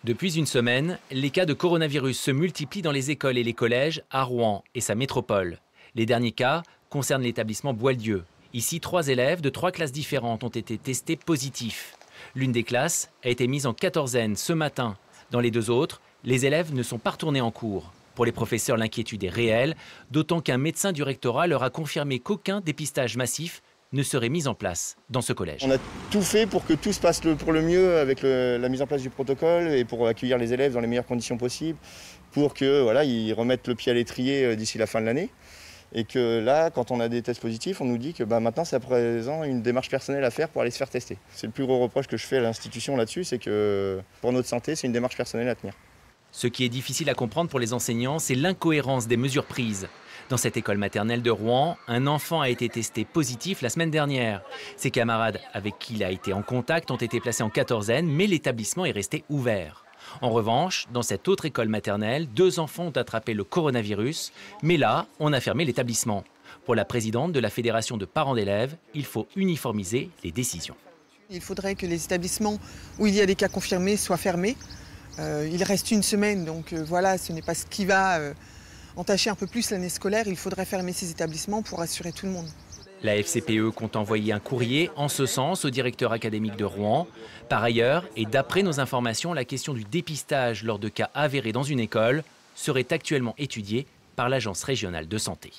Depuis une semaine, les cas de coronavirus se multiplient dans les écoles et les collèges à Rouen et sa métropole. Les derniers cas concernent l'établissement Boieldieu. Ici, 3 élèves de 3 classes différentes ont été testés positifs. L'une des classes a été mise en quatorzaine ce matin. Dans les 2 autres, les élèves ne sont pas retournés en cours. Pour les professeurs, l'inquiétude est réelle, d'autant qu'un médecin du rectorat leur a confirmé qu'aucun dépistage massif ne serait mis en place dans ce collège. On a tout fait pour que tout se passe pour le mieux avec la mise en place du protocole et pour accueillir les élèves dans les meilleures conditions possibles, pour que ils remettent le pied à l'étrier d'ici la fin de l'année. Et que là, quand on a des tests positifs, on nous dit que maintenant c'est à présent une démarche personnelle à faire pour aller se faire tester. C'est le plus gros reproche que je fais à l'institution là-dessus, c'est que pour notre santé, c'est une démarche personnelle à tenir. Ce qui est difficile à comprendre pour les enseignants, c'est l'incohérence des mesures prises. Dans cette école maternelle de Rouen, un enfant a été testé positif la semaine dernière. Ses camarades avec qui il a été en contact ont été placés en quatorzaine, mais l'établissement est resté ouvert. En revanche, dans cette autre école maternelle, 2 enfants ont attrapé le coronavirus, mais là, on a fermé l'établissement. Pour la présidente de la Fédération de parents d'élèves, il faut uniformiser les décisions. Il faudrait que les établissements où il y a des cas confirmés soient fermés. Il reste une semaine, donc voilà, ce n'est pas ce qui va entacher un peu plus l'année scolaire. Il faudrait fermer ces établissements pour rassurer tout le monde. La FCPE compte envoyer un courrier en ce sens au directeur académique de Rouen. Par ailleurs, et d'après nos informations, la question du dépistage lors de cas avérés dans une école serait actuellement étudiée par l'Agence régionale de santé.